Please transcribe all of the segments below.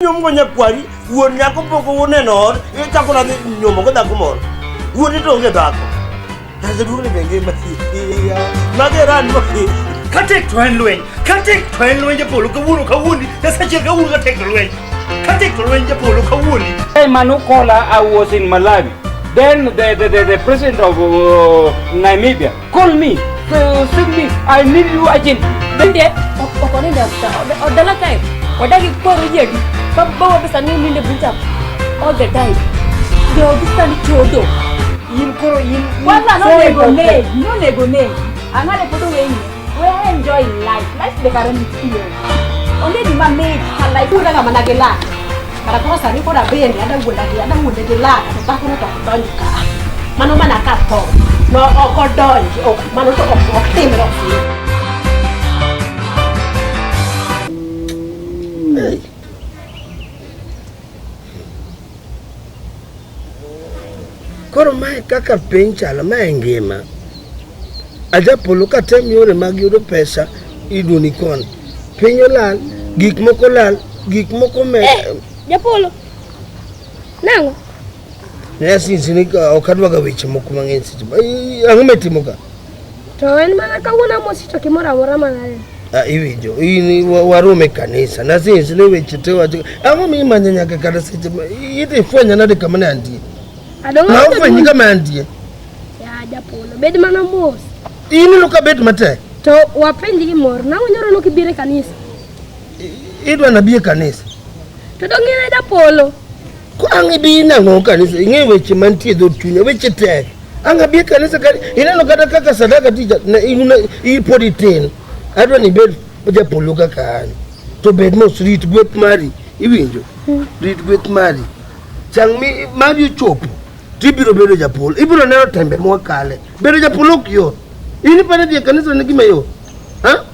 Nyomgo nyakwari, wuon nyako poko wuone nor, chako na nyomo ko dhako moro. Wuon to onge dhako. Haza duong ne benge mati. Mageran mo. Katek to en lweny. Katek to en lweny Japolo kawuono. Dasachiel kawuono katek to lweny. Katek to lweny Japolo kawuono. Hey Manukola, I was in Malawi. Then the president of Namibia called me. Said me, I need you urgent. Then they okone da odala kai. Odagi koro yegi. Baba bisa ni nile bunta all the time. Yo bisa ni chodo. In koro in. Wala no nego ne. Angale poto wengi. We enjoy life. Life the current here. Only the man made her life. Uda kama nagela. Para kwa sani kwa bende ada ngunda gela. Ataka no tonka. Mano manaka to. No okodonji. O mano to oktimro. Koro mai kaka penchala mai ngima. Japolo ka tem yore mag yudo pesa iduni kon. Pinyo lal, gik moko me. Japolo. Nango. Nesi sini okadwa ga weche moko mang'eny sicho. Ang'o metimo ka? To en mana kawuono mosito kimora mora manare. Iwinjo, ini warume kanisa. Na sisi ne weche te wacho. Ang'o mi manya nyaka kada sicho. Ite fwenya nade kama ne antie. Na ufwenyi kama antie. Ya Japolo, bed mana mos. Ini luka bet mate. To wapenji gimoro, na unyoro no kibire kanisa. Idwa na bie kanisa. To dongine Japolo. Ko angi bi na ngo kanisa, inge weche mantie do tunya, weche tek. Anga bie kanisa kali, ineno kata kaka sadaka tija na inuna ipodi ten. Adwa ni bed Japolo kaka ani. To bed mos rit gwet mari, iwinjo. Rit gwet mari. Chang mi mari chopo. Tibiro bedo Japolo. Ibiro neno tembe mwakale. Bedo Japolo kyo. Ini pada dia kanisa na gima yo. Ha?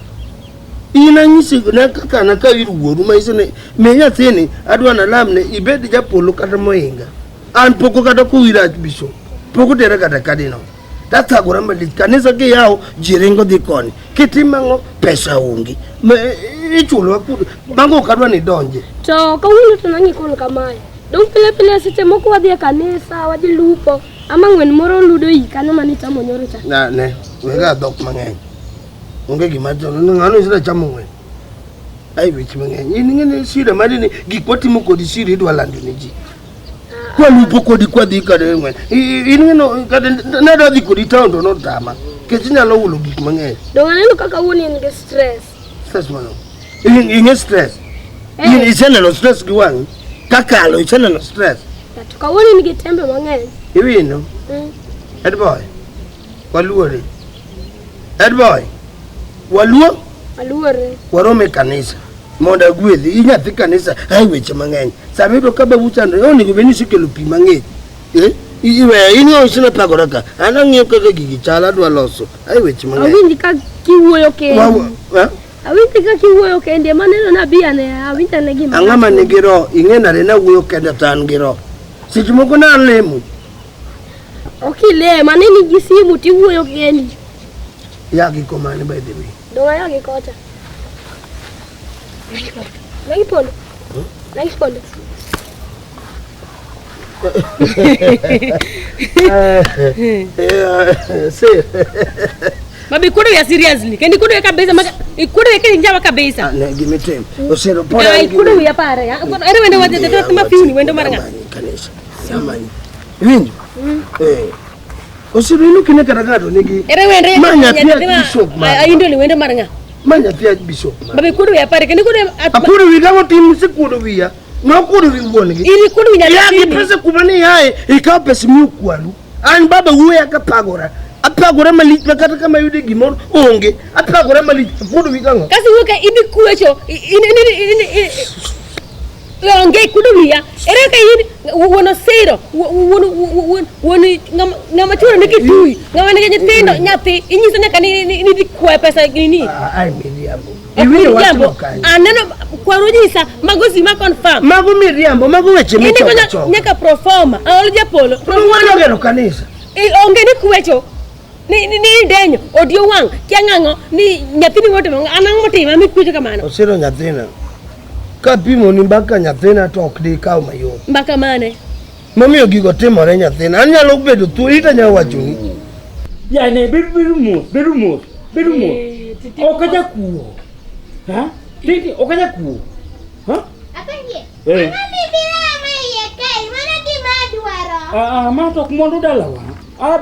Ina nyisi na kaka na ka iruworu ma isene menya tene adwa na lamne ibedi Japolo kata moinga. An poko kata kuira biso. Poko tera kata kadino. Tata goramba di kanisa ke yao jirengo di koni. Kitimango pesa ungi. Ichulo akudu. Mango kadwa ni donje. To kawuono to nangi kono kamae. Dong pile seche moko wadhi kanisa, wadhi lupo. Ama ngwen moro ludo yi kanyo manita monyoro cha. Na ne, wega dok mang'eny. Onge gima jono ngano isira chamo ngwen. Ai wich mang'eny. Ini ngene sira madini gik matimo kodi sira idwa lando ne ji. Kwa lupo kodi kwa dhi kade ngwen. Ini ngeno kade na da dhi kodi town to no tama. Kech nyalo wulo gik mang'eny. Dong aneno kaka wuoni en ge stress. Stress mano. Inge stress. Ini isena no stress giwang. Kakalo isena no stress. To kawuoni nigi tembe mang'eny. Iwino. Head boy. Waluore. Head boy. Aluore. Warome kanisa. Monda gwedhi inyathi kanisa ai weche mang'eny. Samiro ka babu chando oni gibeni sikelo pi mang'eny. Iwe inyo sina pagora ka. Ana ng'iyo kaka gigi chala dwa loso. Ai weche mang'eny. Awinji ka kiwuoyo kende. Awinji ka kiwuoyo kende maneno na bia ne awinja ne gima. Ang'ama nigi ro ing'enare na wuoyo kende tan gi ro. Seche moko na lemo. Okile maneni gisimu tiwuoyo kendi. Ya gikomane by the way. Donga ya gikota. Lagi polo. Babi kudu ya seriously. Kendi kudu ya kabisa maka kudu ya kendi njama kabisa. Ne give time. Osero pora. Ai kudu ya pare ya. Ere wende wate teto tuma fini wende maranga. Kanisa. Samani. Winjo. Osero inu kine karagato nigi. Ere wende manya pia bishop. Ai ndoli wende maranga. Manya pia bishop. Babi kudu ya pare kendi kudu akudu wiga wotimu sikudu wiya. Makudu wiwonigi. Ili kudu winya. Ya kipesa kubani yae ikawa pesa miukwalu. An baba uwe akapagora. Apagora malit makata kama yude gimon onge. Apagora malit kudu wiga ngo. Kasi wuka ibi kuwecho onge kudu wiya. Ere ka yini wono sero woni ngamachura nikitui. Ngawane nyitendo nyati inyisa nyaka ni dikwa pesa nini. Ai miliambo. Iwi watu kani. Aneno kwa rujisa magozi ma confirm. Mago miriambo, mago weche mecho. Ini nyaka proforma. Awol Japolo. Proforma gero kanisa. Onge ni kuwecho. Ni denyo odio wang kiangango ni nyathini wote anang motima mi kuwecho kamano. Osiro nyathina. kapimo ni mbaka nyathina to ok di kaw mayot. Mbaka mane? Mamiyo gigo timore nyathina. Anyalo bedo thuolo ita nya wachoni. Yani beru mos. Okaja kuo. Ha? Titi okaja kuo. Ha? Apenje. Eh. Mami bila mai kai mana di madwaro. Ma to kumondo dalawa.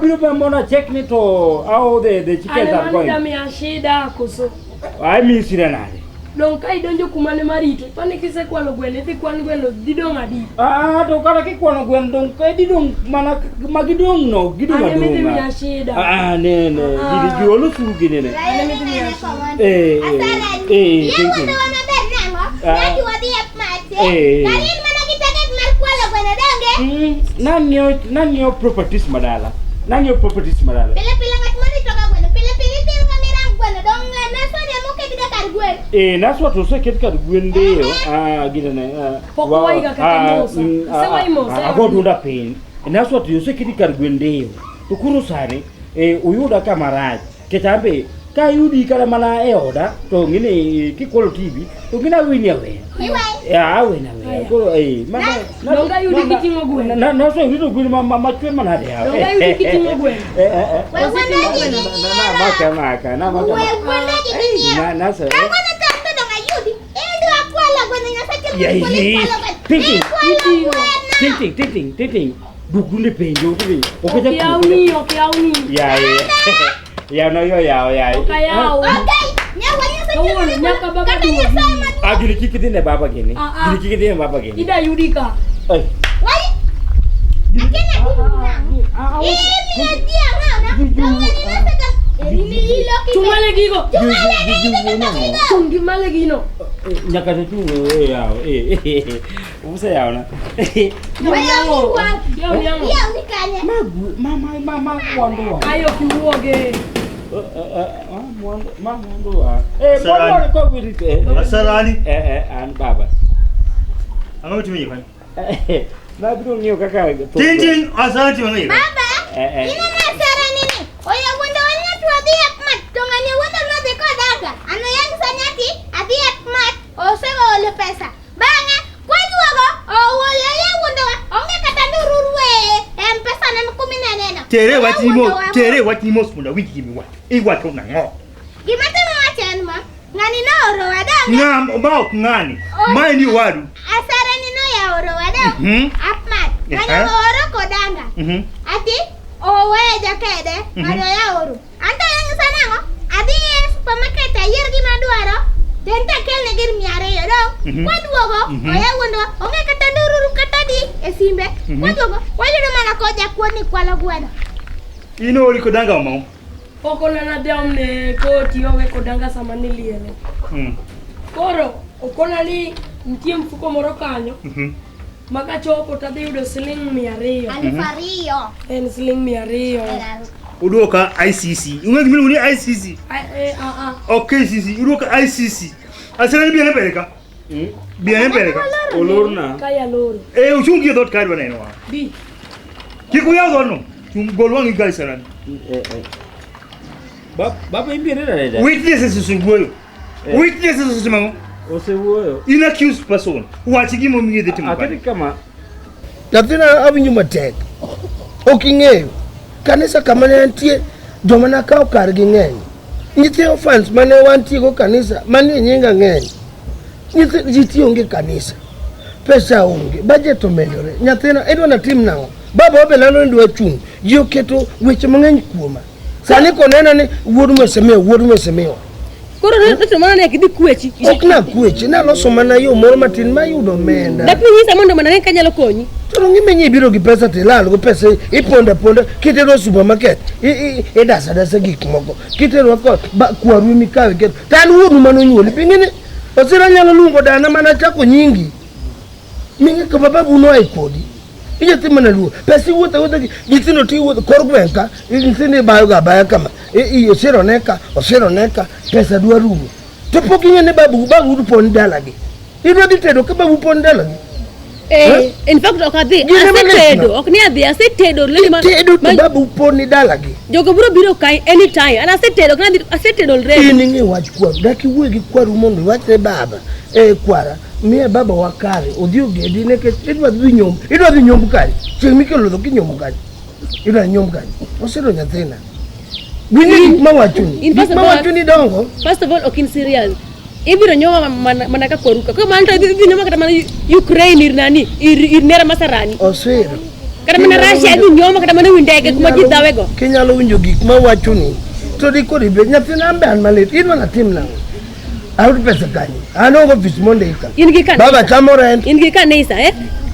Biro be mona check ni to how the chickens are going. Ana mani shida koso. Ai mi sira nade. Don kai donjo kumane marito. Pane kise kwano gwene thi kwan gweno didong adi. To kala ki kwano gwen don kai didong mana magidong no gidong Ana adong. miti mi shida. Ne didi jolo sugi ne. Ana miti mi shida. Thinking. Nanti wadi apmate. Kalian mana kita get markwala gwena dange? Nanyo properties madala. Pila ngat mani toka gwena. Pila til kamerang gwena dong naso dia mo ke kita kar gwen. Naso to se ket kar gwen de gida ne. Pokoi ga katamosa. Sewa imosa. Ago dunda pain. Naso to se ket kar gwen de. To kuro sare uyuda kamaraj. Ketambe ka yudi kala mana oda to ngine ki kolo TV to ngina wini awe. Wina we. Ko mama Nonga yudi kitingo gwen. Na so yudi gwen mama chwe mana de. Nonga yudi kitingo gwen. Na maka. Na so. Thinking. Dukunde penjo kuri. Okiauni. Ya no yo ya. Okayao. Okay. Nyaka baba duogi. Gili kikidine baba gini. Ida yudika. Ai. Wai. Akenya Chumale gigo. Chungimale gino. Nyaka tu ya. Usa ya na. Mama kwando. Ayo kiuoge. Mama bono ko wirite. Asarani. An baba. Anga tumi kan. Na bidon niyo kaka. Tintin asarani tumi. Baba. Ina na sara nini? Oya wanda wanya tu adi apmat. Tongani wanda na deko daga. Ano yang sanyati adi apmat. O sewa ole pesa. Banga kwani wago o wala ya wanda onge katandururwe. Pesa na 10 Tere watimo smunda wiki kimi wa. Iwa to ngo. Gimata mwachen ma. Ngani na oro wadanga. Ngam ba ngani. Mai ni wadu. Asara ni no ya oro wadanga. Apmat. Ngani oro kodanga. Ati owe jakede ngado ya oro. Anta yang sana ngo. Adi supermarket ayer gi madwaro. Denta kelne gir miare yo do. Kwaduogo. Oya wondo. Onge katandururu katadi esimbe. Kwaduogo. Wajudo mana koja kwoni kwala gwena. Ino ori kodanga mo. Okona na diamne koti owe kodanga samani liele. Koro okona ni ntie mfuko moro kanyo. Maka chopo tadhi yudo siling 200. Alifariyo. En siling 200. Udoka ICC. Unge gimini uni ICC. Okay CC. Udoka ICC. Asarani biane peleka. Biane peleka. Olorna. Kaya loro. Uchungi dot kari bana ino. Bi. Kikuya dono. Golwangi gali sarani. Baba imbire dada. Witnesses usugoyo. Witnesses usumango. Osewoyo. Inaccused person. Wachigimo miyede timu. Akati kama Nyathina awinjo matek. Oking'eyo. Kanisa kama ne antie joma nakawo kargi ng'eny. Nyithi orphans mane wantie go kanisa manie nyinga ng'eny. Nyithi ji tiyo onge kanisa. Pesa onge. Budget omedore. Nyathina idwa na tim nang'o? Baba obelano ndwa chung. Ji oketo weche mang'eny kuoma. Sani konena ni wuodu mesemeo. Koro neto mana ne kidi kwechi. Okna kwechi na loso mana yo moro matin mayudo menda. Dapi nyisa mondo mana kanyalo konyi. Toro ng'imenyi biro gi pesa tilal go pesa iponda kitero supermarket. Dasa gik moko. Kitero ko kwaru mikawe keto. Tan wuodu manonyuoli pingine. Osira nyalo lungo dana mana chako nyingi. Mingi ko baba buno ai kodi. Ije timana luo. Pesi wuotho gitino ti wuotho kor gwenka. Intini bayo ga baya kama. Osiro neka pesa dwa rumo. To pokinye ne babu du pon dalagi. Idwa ditedo ka babu pon dalagi. In fact okadhi asetedo ok ni adhi asetedo lima tedo to babu pon dalagi. Jogo biro kai anytime and asetedo kana asetedo already. Ini ngi wach kwa daki wuogi kwaru mondo wachne baba. kwara miya baba wakare odhiyo gedi nekech idwa dhi nyomb kari chieng' mikelo dho kinyomb kari idwa nyomb kari osiro nyathina winji gik mawachuni dongo. First of all, okin serious. Ibiro nyoma mana ka kwaruka. Kwa maana ibiro nyoma kata mana Ukraine nani nera masarani. Osiro. Kata mana Russia ni nyoma kata mana windege kuma jidawego. Kinyalo winjo gik mawachuni. To dikodi be nyathina ambe an malit idwa natim nang'o. Ayud pesa kanyo. An onge office monde ika. Baba chamo rent. In gi kanisa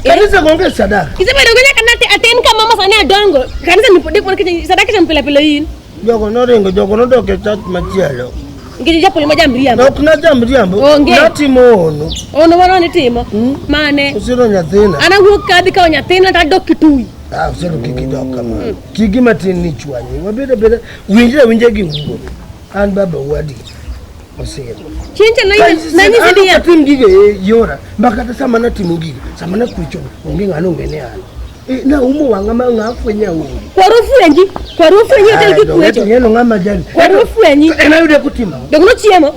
Kanisa gonge sadaka. Kisebedo gonya kana aten ka mama sani adongo. Kanisa ni podi kwa sadaka champela pele yin. Jogo noringo jogo nodoke church machielo. Ngiji Japolo ma jamriambo. Ok na jamriambo. Natimo ono. Ono wano ni timo. Mane. Osiro nyathina. Ana wuok kadhi ka nyathina ta dok kitui. Osiro kiki dok kama. Kigi matin ni chwanyi. Wabeda winje gi wuo. An baba wadi. Osiro. Chincha nani sidi ya tim gige yora. Mbakata sama natimo gige. Sama na kuicho. Onge ngano ngene ana. Na umu wanga ngafwenya umu. Kwarufu enyi hotel kikwecho. Ngeno ngama jali. Kwarufu enyi. Na yude kutima. Dogo no chiemo.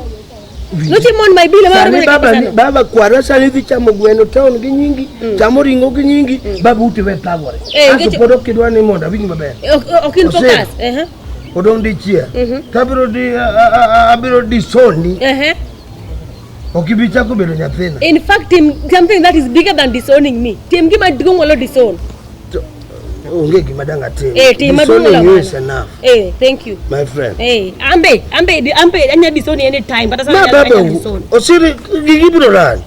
No chiemo on my bill mara baba kwara sani dhi chamo gweno town gi nyingi, chamo ringo gi nyingi, baba utiwe pagore. Aso podo kidwa ni monda wingi maber. Okin focus. Odong di chia. Tabiro di abiro di sondi. Okibicha ko bedo nyathina. In fact, something that is bigger than disowning me. Tim gima duong walo disown. Onge gima danga tim. Tim maduong walo. Is enough. Thank you. My friend. Ambe anya disown any time, but anya disown. Osiri gibiro ran.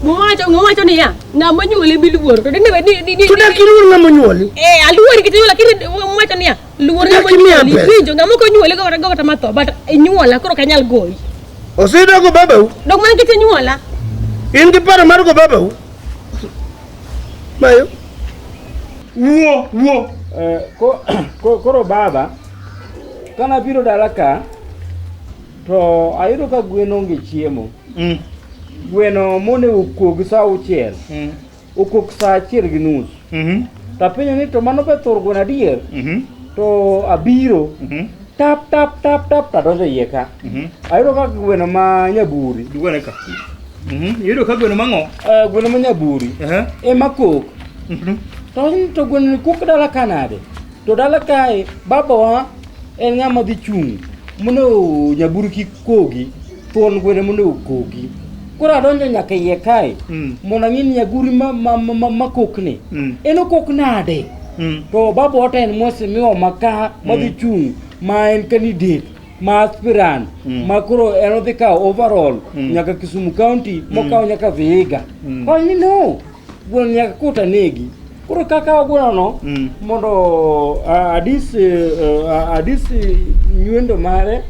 Ngwacho ni ya. Na manyuole biluor. To dine ni. Tuda kiruor na manyuoli. Aluor kitiyo lakini ngwacho ni ya. Luor na manyuoli. Winjo ngamo nyuole go kata matho, but inyuola koro kanyal goyi. Osiro go baba u. Dog man kiti nyuola. In gi paro mar go baba u. Mayo. Wuo. Koro baba kana biro dala ka to ayudo ka gweno onge chiemo. Gweno mone ukog sa uchiel. Ukog sa achiel gi nus. Ta penyo ni to mano be thor gweno adier. To abiro. Tap ta donjo iye ka. Ayudo ka gweno ma nyaburi. Gweno ka. Yudo ka gweno mango. Gweno ma nyaburi. Makok. To gweno kok dala kanade. To dala kae baba wa en ng'ama dhi chung' mono nyaburi ki kogi. Thuon gweno mono kogi. Koro adonjo nyaka iye kae. Mondo ang'e nyaguri ma kokni. En okok nade. To baba wa en mose miwa maka madhi chung' ma en candidate ma aspirant ma koro en odhi kao overall nyaka Kisumu County mokawo nyaka Vihiga. Koro ni no gweno nyaka kota negi. Koro kaka gweno no mondo adis nyuendo mare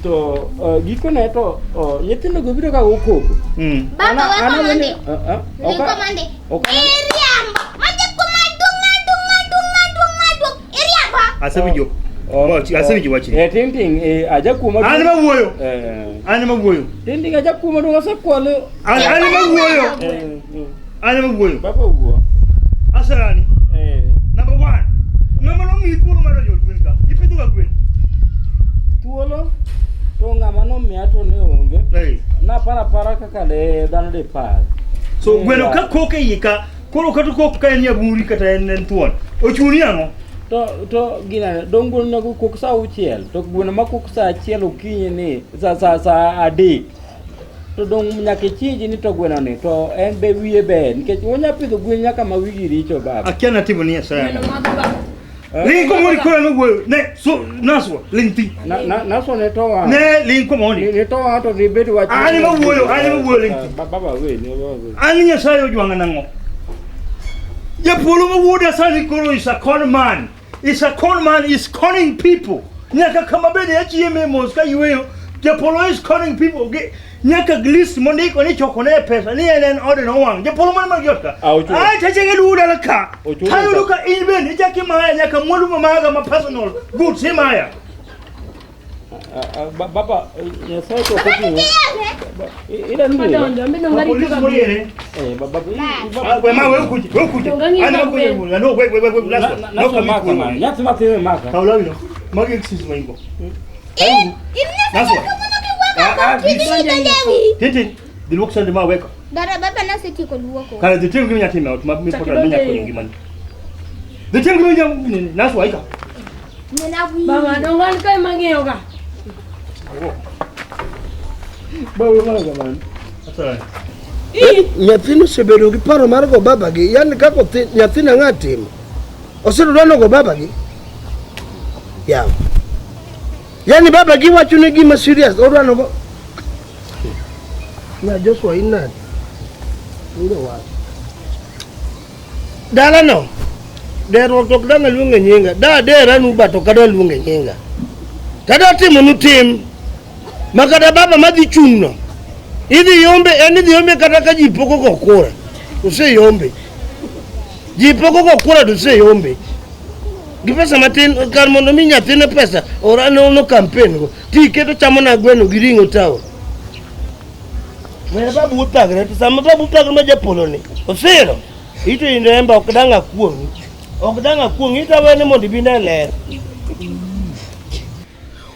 to gikone to nyithindo go biro ka okoko. Baba wa komande. Komande. Iriambo. Maje kumadung. Iriambo. Asabijo. Asabijo wachi. Ting aja kuma. Ani mawuoyo. Ting aja kuma do asakwalo. Ani mawuoyo. Baba wuo. Asarani. Number 1. Ngama no mi tuolo mar jol gwen ka. Ipidho ga gwen. Tuolo to ngama no mi ato ne onge. Na para kaka le dhano de par. So gweno ka koke yika koro ka to kok ka en nyaburi kata en thuon. Ochuni ang'o? To gina dong gweno na kok sa uchiel. To gweno ma kok sa achiel okinyi ni sa adek. To dong nyaka chiji ni to gweno ni to en be wiye be nikech wonya pidho gwen nyaka ma wigi richo baba. Akiana timo ni sana. Linko mori ko no gwe ne so naso linti. Naso ne to wa. Ne linko mori. Ne to wa to ribet wa. Ani ma wuoyo linti. Baba we ne baba. Ani nya sayo jwanga nango. Japolo ma wuoda sani koro is a con man. Is conning people. Nyaka kama bede ya chieme mos ka yueyo. Japolo is conning people. Nyaka glist mondiko ni choko ne pesa ni en order no wang. Japolo man magyotka. Ai tachenge luda la ka. Tayo luka inben ni jaki maya nyaka molu mamaga ma personal good semaya. Baba ya sai to kopi. Ila ndio. Madonjo mimi ngari kuka bure. Baba. Wewe ma wewe kuji. Ana kuji. No wewe last. No kama. Nyati mate maka. Kaula wino. Magi excuse maingo. Naso. Titi, Di luok sande ma weko. Dara baba na seti ko luoko. Kala di tim gimi nyatim out ma mi pota mi nyako ngi man. Di tim gimi nyam nasu aika. Nena wi. Baba dongan kai mangeo ka. Bawa mana man. Asa. Nyathino sebedo gi paro mar go baba gi, yani kako nyathina ng'atimo. Osedo dwano go baba gi. Ya. Yani baba gi wacho ne gima serious, odwano go. Na Joshua ina. Ngo wa. Dala no. Dero tok danga luonge nyinga. Da dera nu bato kada luonge nyinga. Kada timo nu tim. Makada baba madhi chungno. Idhi yombe, eni dhi yombe kata ka jipoko go kura. Use yombe. Jipoko go kura to se yombe. Gipesa matin kar mondo mi nyathine pesa ora no campaign go. Ti keto chamo na gweno gi ringo tawo. Wera babu utagre to sama babu utagre ma Japolo ni. Osero. Ito indemba okdanga kuong. Okdanga kuong ita wene mondo bina ler.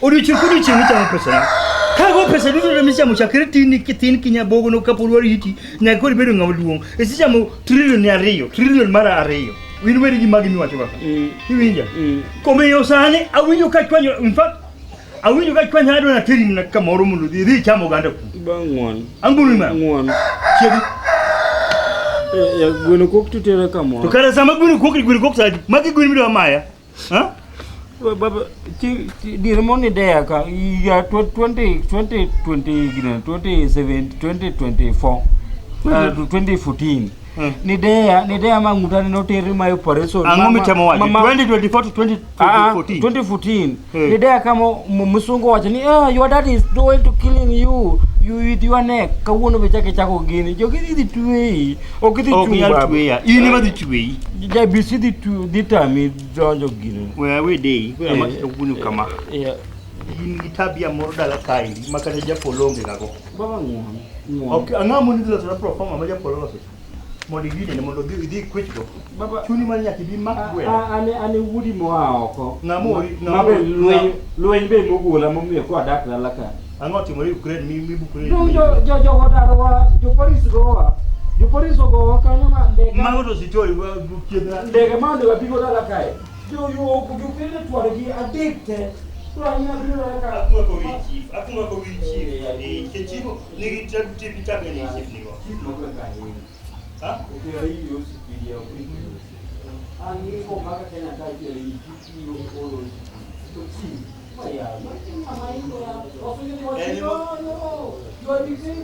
Odi chikudi chimi chamo pesa. Kago pesa dudu na misa muchakiri tini kitini kinya bogo no kapulwari hiti na kodi bedo ngamaduong. Esi chamo trillion ni Ariyo, trillion mara Ariyo. Winu weri gi magi mi wacho baka. Hiwinja. Kome yo sane awinjo ka kwanyo in fact awinjo ka kwanyo ado na tiri na kamoro mundu di chamo ganda ku. Bangwan. Ambulu ma. Ngwan. Chedi. Ya gweno kok tutere kamo. To kala sama gweno kok sadi. Magi gweno mi do maya. Ha? Baba di remoni dea ka ya 2024 2014 ni dea mangutani no teri my operation angomi chamo waje 2024 to 2014 ni dea kama musungo wacha ni your dad is going to killing you with your neck kawuono be chake chako gini jogidi di tuwei okidi tuwei ya ini ma di tuwei ja bisi di tami jonjo gini we day we amakito gunu kama ini tabia morda la kai makata Japolo ngako baba ngwan okay angamu ni za perform ma Japolo so modi gidi ne mondo di kwetko baba chuni man nyaki bi makwe ane wudi mo oko ngamori mabe lueny be mogula momiyo ko adak la ka angoti mori Ukraine mi bukure jo hodaro jo police go kanyo mande magoto sitori wa kiedra ndege mande wa bigo dala kai jo ku pele tware gi addicted Akunga ko wichi ni kechibo ni gitabi bitabe ni chief ha ukira hiyo sipidi ya kuiyo ani ko maka tena taji ya hiyo olo tochi maya mama hiyo ya ofini no you are missing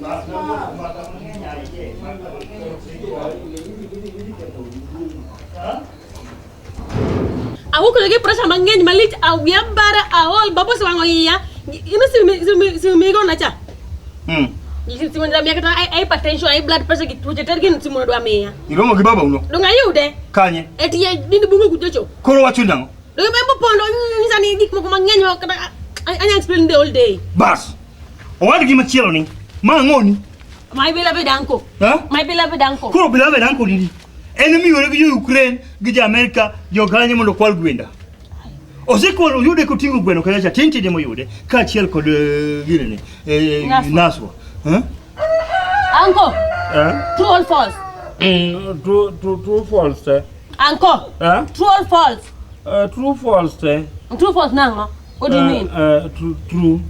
Aku lagi pressure mangeny malit awiambara aol babo sewango iya ini si go nacha si mo ndamia kata ai hypertension ai blood pressure gitu jeter gin si mo do amia iromo gi baba uno do ngayude kanye eti dindi bungu kujocho koro wachundango do membo pondo nisani dik mo mangeny kata anya explain the whole day bas owadi gi machielo ni ma ngoni my beloved uncle my beloved uncle koro beloved uncle ni enemy yore gi Ukraine gi America yo ganye mondo kwal gwenda osekolo yude ko tingo gweno kaya tinti de mo yude ka chiel kod gine naswa uncle true or false true false uncle true or false true false true false nango what do you mean true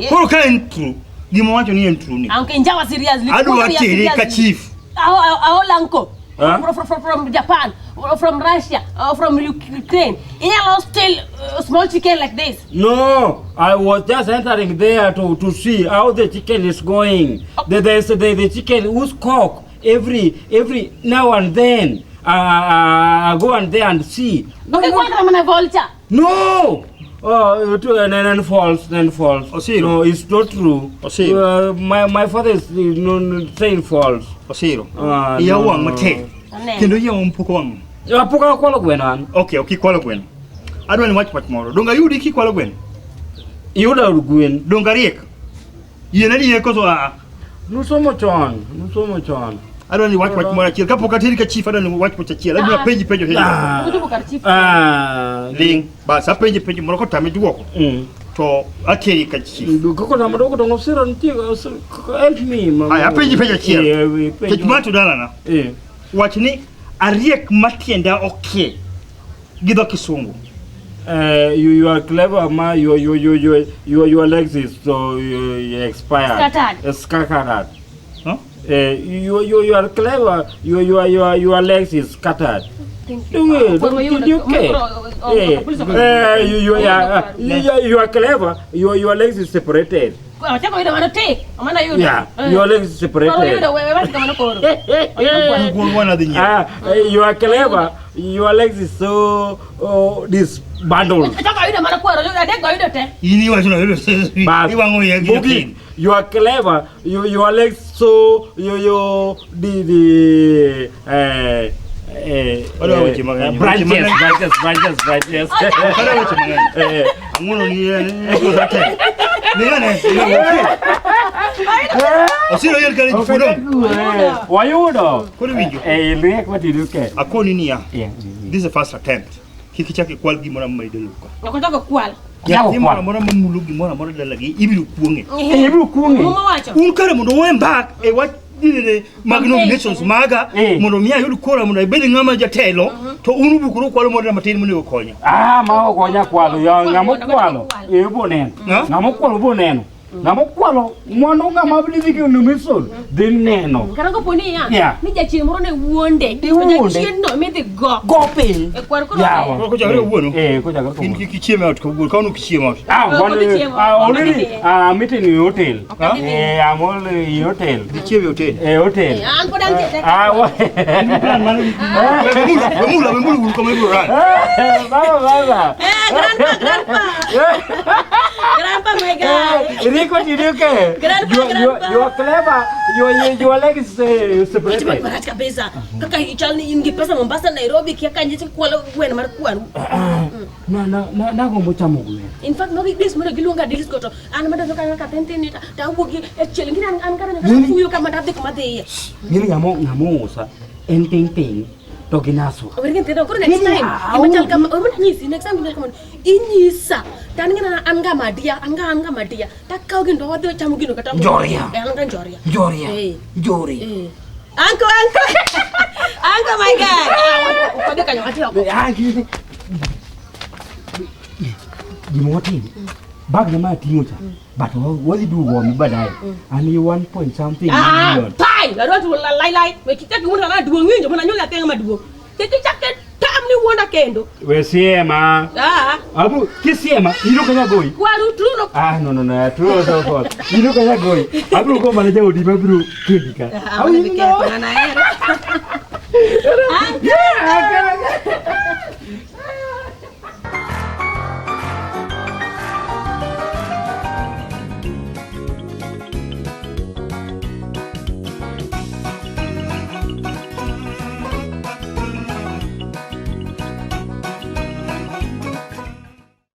koro kan true gimo wacho ni en true ni uncle njawa seriously adu watiri ka chief our uncle from Japan, from Russia, from Ukraine. He lost still small chicken like this. No, I was just entering there to see how the chicken is going. There's the chicken who's cock every now and then. I go and there and see. Okay, what am I vulture? No. Then false. Osiro. No, it's not true. Osiro. My father is saying false. Osiro. Yowuote mate. Kendo yowuote mpoko wang. Apoka kwalo gweno. Okay, kwalo gweno. Adwa ni wach moro. Donga yudi ki kwalo gweno. Yuda gweno. Donga riek. Yena ni ko so a. Nusomo chon. Adwa ni wach moro achiel kapok atiri ka chief adwa ni wach moro achiel. Adwa penji penjo he. Kutu bukar chief. Ling. Bas apenji moro ko tame duoko. to ateri ka chief Koko na madoko to ngosira ntigo help me mama. Aya peji chief. Ke jumatu dala na. Wachini ariek matienda okay. Gido kisungu. You are clever ma your legs is so expired. Scattered. Huh? You are clever. Your legs is scattered. Thank you. You are clever. Your legs is separated. Yeah, your legs is separated. You are clever. Your legs is so this bundle. You are clever. Your legs so branches. This is the first attempt. Kiki chake kwal gi mora mai deluka. Nakotaka kwal. Ya mora mulu gi mora dalagi ibiru kuonge. Ibiru kuonge. Mama wacho. Un kare mundo wen back e wat dine Magnum Nations maga mundo miya yudu kora mundo ibedi ngama jatelo to unu bukuru kwalo mora matini muni ukonya. Ma ukonya kwalo ya ngamo kwalo. Ebo neno. Ngamo kwalo bo neno. Ngamo kwalo mwana ngama biliki numisol de neno. Karango poni ya. Ni jachi moro ne wuonde. Jachi no me de go. Go pe. E kwar ko. Ya. Ko jagre wuono. Ko jagre ko. Ki chieme out ko wuon ka unu ki chieme out. Already meeting in hotel. I'm all in hotel. Ki chieme hotel. Hotel. An ko dan je. Plan manu. Bemulu ko me ran. Baba. Grandpa my God. What you do? You are clever. Your leg is separated. Barat kabisa. Kaka ichali ingi pesa Mombasa Nairobi kia kanjiti kwala wena markuan. Na gombo chamugu. In fact no this mara gilunga dilis goto. Ana mada zoka ka tente ni ta ubogi echeli ngina an kana na fuyo kama dade kuma de. Ngili ngamo sa enteng toginaso. We're going to next time. Imachal kama nyisi next time kama inyisa. Tani ngina anga madia. Takau gindo wadu chamu gindo kata. Joria. Anga Joria. Jori. Uncle. Uncle my God. Ukade kanya mati ako. Yowuote. Bag na ma tingocha. But what you do warm badai. And you 1 point something million. Fine. I don't want to lie. We kita kumuna na duo nginjo mwana nyola tenga maduo. Tete chake tamni wonda kendo. We siema. Abu kisiema ilukanya goi. Kwaru truno. No. True so. Ilukanya goi. Abu ko manaje odi mabru kidika. Awu ni ke pana na era.